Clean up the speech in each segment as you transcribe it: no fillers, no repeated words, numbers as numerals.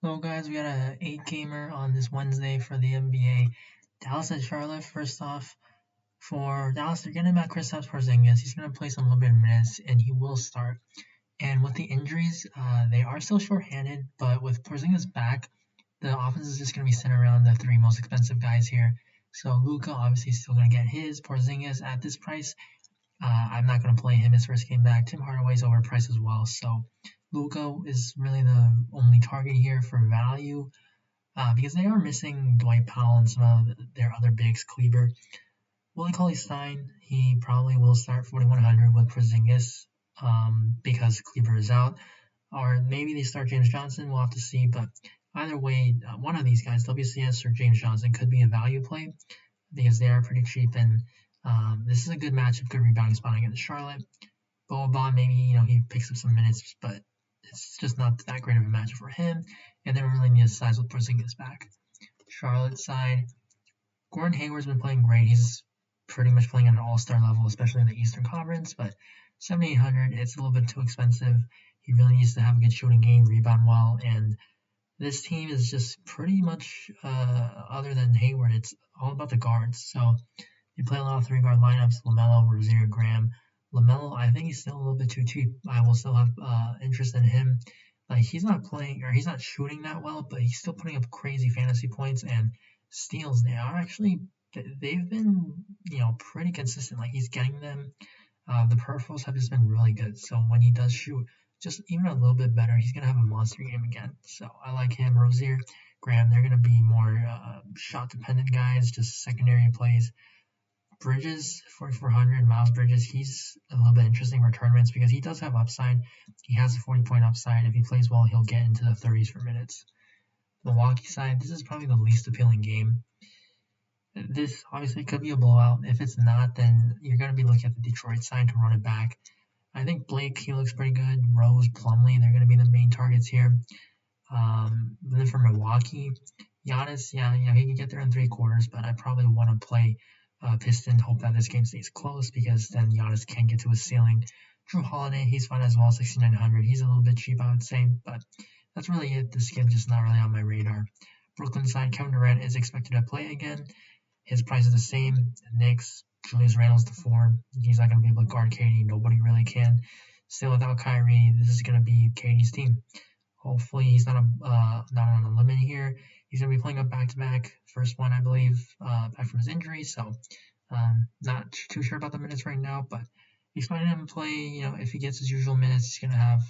So guys, we got a 8-gamer on this Wednesday for the NBA. Dallas and Charlotte. First off, for Dallas, they're getting back Kristaps Porzingis. He's going to play some little bit of minutes, and he will start. And with the injuries, they are still short-handed, but with Porzingis back, the offense is just going to be centered around the three most expensive guys here. So Luka obviously still going to get his. Porzingis at this price, I'm not going to play him his first game back. Tim Hardaway's overpriced as well, so Luka is really the only target here for value because they are missing Dwight Powell and some of their other bigs, Kleber. Willie Cauley-Stein, he probably will start 4,100 with Porzingis because Kleber is out. Or maybe they start James Johnson, we'll have to see. But either way, one of these guys, WCS or James Johnson, could be a value play because they are pretty cheap. And this is a good matchup, good rebounding spot against Charlotte. Boban, maybe he picks up some minutes, but it's just not that great of a matchup for him. And they don't really need a size with Porzingis back. Charlotte side, Gordon Hayward's been playing great. He's pretty much playing at an all-star level, especially in the Eastern Conference, but 7,800, it's a little bit too expensive. He really needs to have a good shooting game, rebound well, and this team is just pretty much, other than Hayward, it's all about the guards. So they play a lot of three-guard lineups, LaMelo, Rozier, Graham. LaMelo, I think he's still a little bit too cheap. I will still have interest in him. Like, he's not playing, or he's not shooting that well, but he's still putting up crazy fantasy points and steals. They've been, pretty consistent. Like, he's getting them. The peripherals have just been really good. So when he does shoot, just even a little bit better, he's going to have a monster game again. So I like him. Rozier, Graham, they're going to be more shot-dependent guys, just secondary plays. Bridges, 4,400, Miles Bridges, he's a little bit interesting for tournaments because he does have upside. He has a 40-point upside. If he plays well, he'll get into the 30s for minutes. Milwaukee side, this is probably the least appealing game. This obviously could be a blowout. If it's not, then you're going to be looking at the Detroit side to run it back. I think Blake, he looks pretty good. Rose, Plumlee, they're going to be the main targets here. Then for Milwaukee, Giannis, he can get there in 3 quarters, but I probably want to play Piston, hope that this game stays close because then Giannis can't get to his ceiling. Drew Holiday, he's fine as well, 6,900. He's a little bit cheap, I would say, but that's really it. This game's just not really on my radar. Brooklyn side, Kevin Durant is expected to play again. His price is the same. The Knicks, Julius Randle's the 4. He's not going to be able to guard KD. Nobody really can. Still without Kyrie, this is going to be KD's team. Hopefully he's not on a limit here. He's going to be playing a back-to-back. First one, I believe, back from his injury. So not too sure about the minutes right now, but expecting him to play, if he gets his usual minutes, he's going to have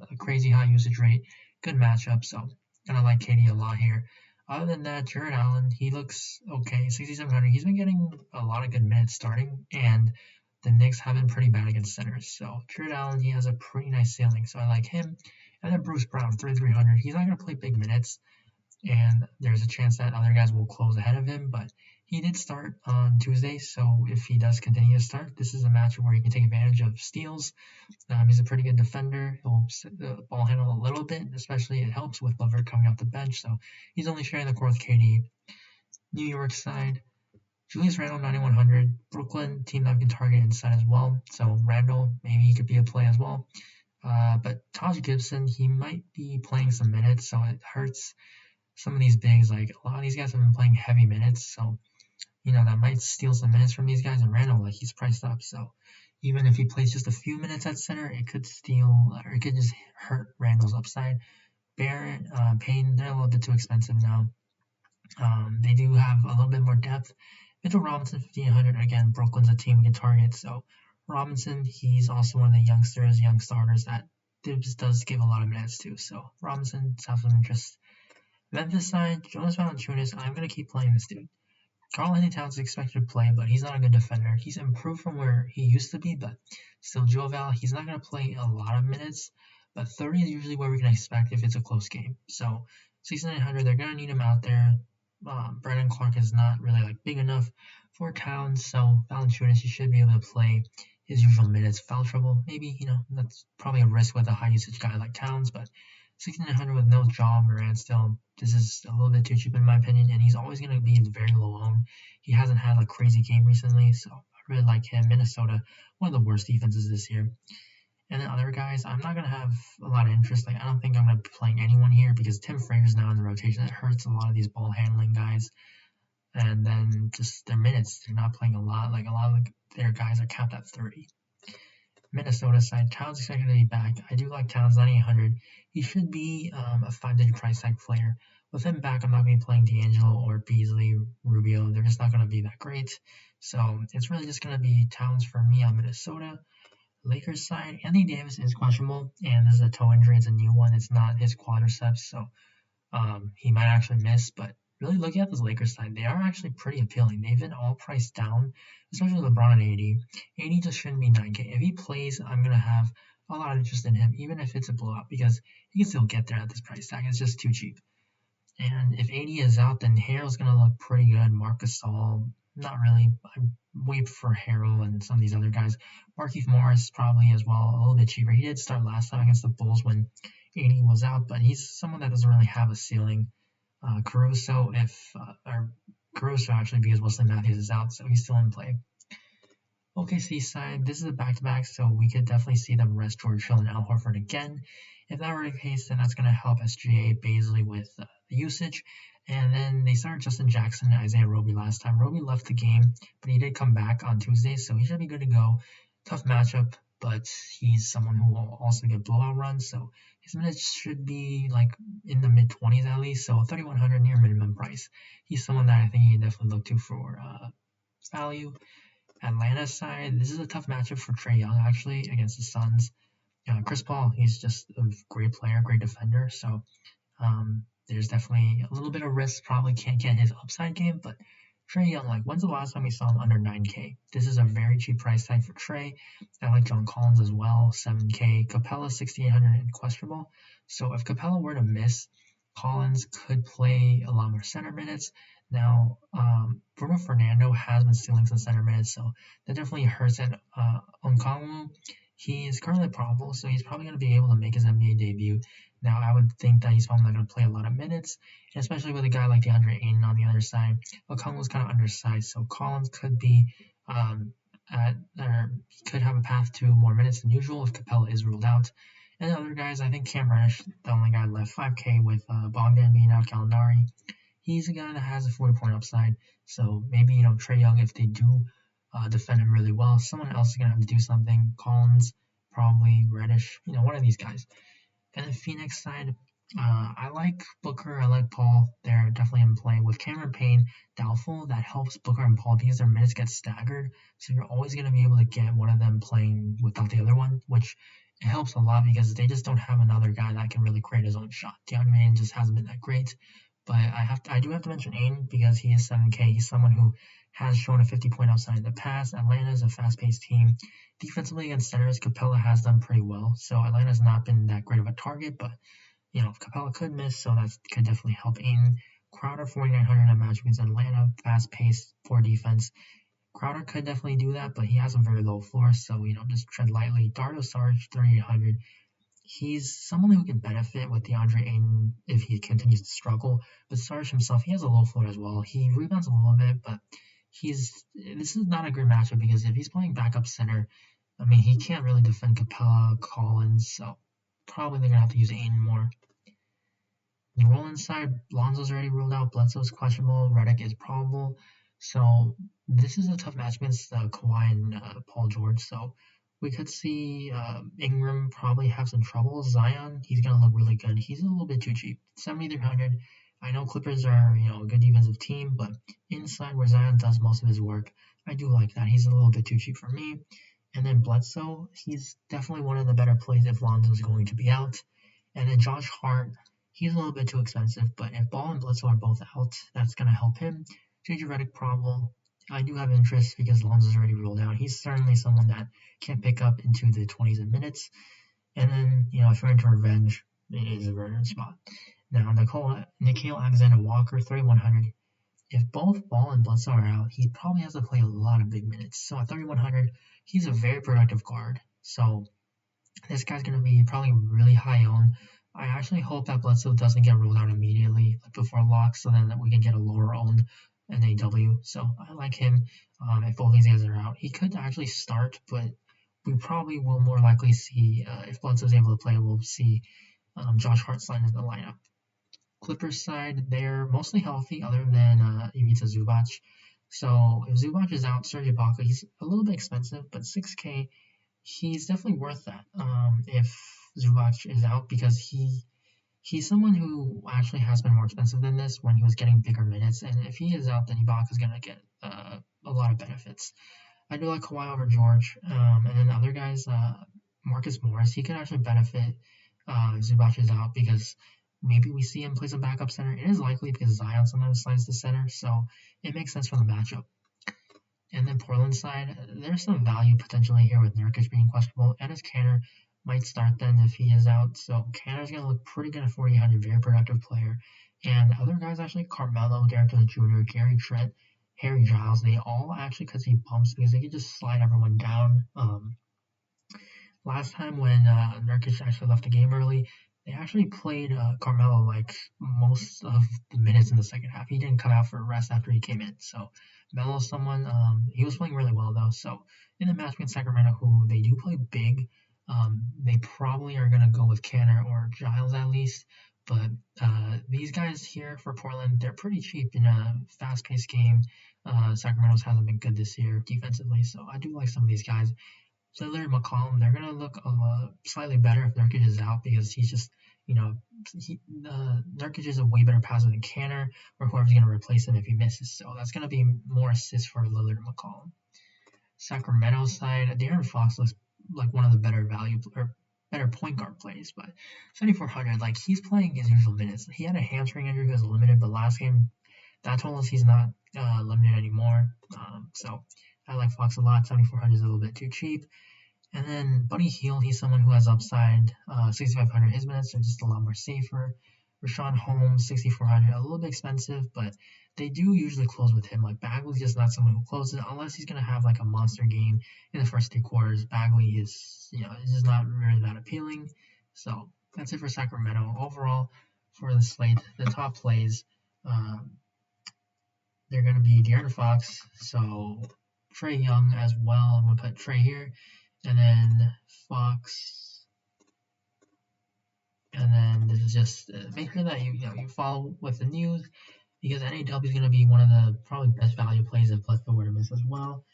a crazy high usage rate. Good matchup, so going to like KD a lot here. Other than that, Jared Allen, he looks okay, 6,700. He's been getting a lot of good minutes starting, and the Knicks have been pretty bad against centers. So Jared Allen, he has a pretty nice ceiling, so I like him. And then Bruce Brown, 3,300. He's not going to play big minutes, and there's a chance that other guys will close ahead of him, but he did start on Tuesday, so if he does continue to start, this is a matchup where he can take advantage of steals. He's a pretty good defender. He'll the ball handle a little bit, especially it helps with Levert coming off the bench, so he's only sharing the court with KD. New York side, Julius Randle, 9,100. Brooklyn, team that can target inside as well, so Randle, maybe he could be a play as well. But Taj Gibson, he might be playing some minutes, so it hurts some of these bigs. Like, a lot of these guys have been playing heavy minutes, so that might steal some minutes from these guys. And Randle, he's priced up, so even if he plays just a few minutes at center, it could steal, or it could just hurt Randle's upside. Barrett, Payne, they're a little bit too expensive now. They do have a little bit more depth. Mitchell Robinson, 1,500. Again, Brooklyn's a team we can target, so Robinson, he's also one of the young starters that Dibs does give a lot of minutes to, so Robinson has some interest. Memphis side, Jonas Valanciunas, I'm going to keep playing this dude. Karl-Anthony Towns is expected to play, but he's not a good defender. He's improved from where he used to be, but still, Joe Val, he's not going to play a lot of minutes, but 30 is usually what we can expect if it's a close game. So 6,900, they're going to need him out there. Brandon Clark is not really big enough for Towns, so Valanciunas, he should be able to play his usual minutes. Foul trouble, maybe, that's probably a risk with a high usage guy like Towns, but 6,900 with no Ja Morant still, this is a little bit too cheap in my opinion, and he's always going to be very low owned. He hasn't had a crazy game recently, so I really like him. Minnesota, one of the worst defenses this year. And then other guys, I'm not gonna have a lot of interest. Like I don't think I'm gonna be playing anyone here because Tim Fraser's now in the rotation. It hurts a lot of these ball handling guys. And then just their minutes, they're not playing a lot. Like a lot of their guys are capped at 30. Minnesota side, Towns expected to be back. I do like Towns, 9,800. He should be a 5-digit price tag player. With him back, I'm not going to be playing D'Angelo or Beasley, Rubio. They're just not going to be that great. So it's really just going to be Towns for me on Minnesota. Lakers side, Anthony Davis is questionable, and this is a toe injury. It's a new one. It's not his quadriceps, so he might actually miss. But really looking at this Lakers side, they are actually pretty appealing. They've been all priced down, especially LeBron and AD. AD just shouldn't be 9K. If he plays, I'm going to have a lot of interest in him, even if it's a blowout, because he can still get there at this price tag. It's just too cheap. And if AD is out, then Harrell's going to look pretty good. Marc Gasol, not really. I wait for Harrell and some of these other guys. Markieff Morris probably as well, a little bit cheaper. He did start last time against the Bulls when AD was out, but he's someone that doesn't really have a ceiling. Caruso, or Caruso actually because Wesley Matthews is out, so he's still in play. OKC side, this is a back-to-back, so we could definitely see them rest George Hill and Al Horford again. If that were the case, then that's going to help SGA Baisley with the usage. And then they started Justin Jackson and Isaiah Roby last time. Roby left the game, but he did come back on Tuesday, so he should be good to go. Tough matchup, but he's someone who will also get blowout runs, so his minutes should be like in the mid-20s at least, so 3,100 near minimum price. He's someone that I think you can definitely look to for value. Atlanta side, this is a tough matchup for Trae Young actually against the Suns. Chris Paul, he's just a great player, great defender, so there's definitely a little bit of risk. Probably can't get his upside game, but Trae Young, like when's the last time we saw him under 9K? This is a very cheap price tag for Trae. I like John Collins as well, 7K. Capella 6,800 and questionable. So if Capella were to miss, Collins could play a lot more center minutes. Now, Bruno Fernando has been stealing some center minutes, so that definitely hurts. And Okongwu, he is currently probable, so he's probably going to be able to make his NBA debut. Now, I would think that he's probably not going to play a lot of minutes, and especially with a guy like DeAndre Ayton on the other side. Okongwu's kind of undersized, so Collins could be he could have a path to more minutes than usual if Capella is ruled out. And the other guys, I think Cam Reddish, the only guy left, 5K with Bogdan being out, Gallinari. He's a guy that has a 40-point upside, so maybe, Trae Young, if they do defend him really well, someone else is going to have to do something. Collins, probably, Reddish, one of these guys. And the Phoenix side, I like Booker, I like Paul. They're definitely in play. With Cameron Payne doubtful, that helps Booker and Paul because their minutes get staggered. So you're always going to be able to get one of them playing without the other one, which it helps a lot because they just don't have another guy that can really create his own shot. DeAndre Ayton just hasn't been that great. But I do have to mention Ayton because he is 7K. He's someone who has shown a 50-point upside in the past. Atlanta is a fast-paced team. Defensively against centers, Capella has done pretty well. So Atlanta's not been that great of a target, but Capella could miss, so that could definitely help Ayton. Crowder 4,900 at match against Atlanta, fast-paced, poor defense. Crowder could definitely do that, but he has a very low floor, so just tread lightly. Dario Saric 3,800. He's someone who can benefit with DeAndre Ayton if he continues to struggle. But Saric himself, he has a low floor as well. He rebounds a little bit, but this is not a great matchup because if he's playing backup center, he can't really defend Capella, Collins, so probably they're going to have to use Ayton more. New Orleans side, Lonzo's already ruled out, Bledsoe's questionable, Redick is probable. So this is a tough match against Kawhi and Paul George, so we could see Ingram probably have some trouble. Zion, he's going to look really good. He's a little bit too cheap, 7,300. I know Clippers are, a good defensive team, but inside where Zion does most of his work, I do like that. He's a little bit too cheap for me. And then Bledsoe, he's definitely one of the better plays if Lonzo's going to be out. And then Josh Hart, he's a little bit too expensive, but if Ball and Bledsoe are both out, that's going to help him. JJ Redick probable. I do have interest because Lonzo's already ruled out. He's certainly someone that can pick up into the 20s in minutes. And then, if you're into revenge, it is a very good spot. Now, Nickeil Alexander-Walker, 3,100. If both Ball and Bledsoe are out, he probably has to play a lot of big minutes. So at 3,100, he's a very productive guard. So this guy's going to be probably really high owned. I actually hope that Bledsoe doesn't get ruled out immediately before lock, so then that we can get a lower owned NAW. So I like him. If both these guys are out, he could actually start, but we probably will more likely see, if Bledsoe's able to play, we'll see Josh Hart slide in the lineup. Clippers side, they're mostly healthy other than Ivica Zubac. So if Zubac is out, Serge Ibaka, he's a little bit expensive, but 6K, he's definitely worth that if Zubac is out, because he's someone who actually has been more expensive than this when he was getting bigger minutes, and if he is out, then Ibaka is going to get a lot of benefits. I do like Kawhi over George, and then other guys, Marcus Morris, he could actually benefit if Zubac is out, because maybe we see him play some backup center. It is likely because Zion sometimes slides to center, so it makes sense for the matchup. And then Portland side, there's some value potentially here with Nurkic being questionable. Enes Kanter might start then if he is out. So Kanter's going to look pretty good at 4,800, very productive player. And other guys actually, Carmelo, Derek Jones Jr., Gary Trent, Harry Giles, they all actually could see bumps because they could just slide everyone down. Last time when Nurkic actually left the game early, they actually played Carmelo like most of the minutes in the second half. He didn't cut out for a rest after he came in. So Melo's someone, he was playing really well though. So in the match against Sacramento, who they do play big, they probably are going to go with Kanter or Giles at least. But these guys here for Portland, they're pretty cheap in a fast-paced game. Sacramento's hasn't been good this year defensively, so I do like some of these guys. Lillard, McCollum, they're going to look slightly better if Nurkic is out, because he's just, Nurkic is a way better passer than Kanter or whoever's going to replace him if he misses. So that's going to be more assists for Lillard and McCollum. Sacramento side, De'Aaron Fox looks like one of the better value or better point guard plays, but 7,400, like he's playing his usual minutes. He had a hamstring injury, he was limited, but last game that told us he's not limited anymore. So I like Fox a lot. 7,400 is a little bit too cheap. And then Buddy Hield, he's someone who has upside. 6,500, his minutes are just a lot more safer. Rashawn Holmes, 6,400, a little bit expensive, but they do usually close with him. Like Bagley's just not someone who closes unless he's gonna have like a monster game in the first 3 quarters. Bagley is, is just not really that appealing. So that's it for Sacramento. Overall, for the slate, the top plays, they're gonna be De'Aaron Fox, so Trae Young as well. I'm gonna put Trae here, and then Fox, and then this is just make sure that you follow with the news, because NAW is going to be one of the probably best value plays if Bledsoe were to miss as well.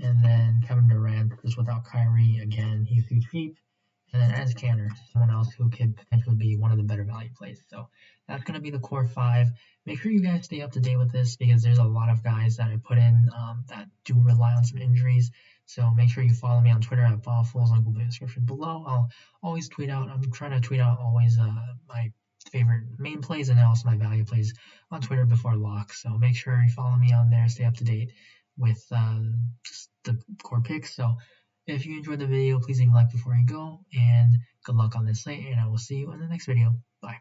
And then Kevin Durant, just without Kyrie, again, he's too cheap. And then Enes Kanter, someone else who could potentially be one of the better value plays. So that's going to be the core 5. Make sure you guys stay up to date with this, because there's a lot of guys that I put in that do rely on some injuries. So make sure you follow me on Twitter at Ballfuls, link will be in the description below. I'll always tweet out. I'm trying to tweet out always my favorite main plays and also my value plays on Twitter before lock. So make sure you follow me on there, stay up to date with just the core picks. So if you enjoyed the video, please leave a like before you go, and good luck on this slate, and I will see you in the next video. Bye.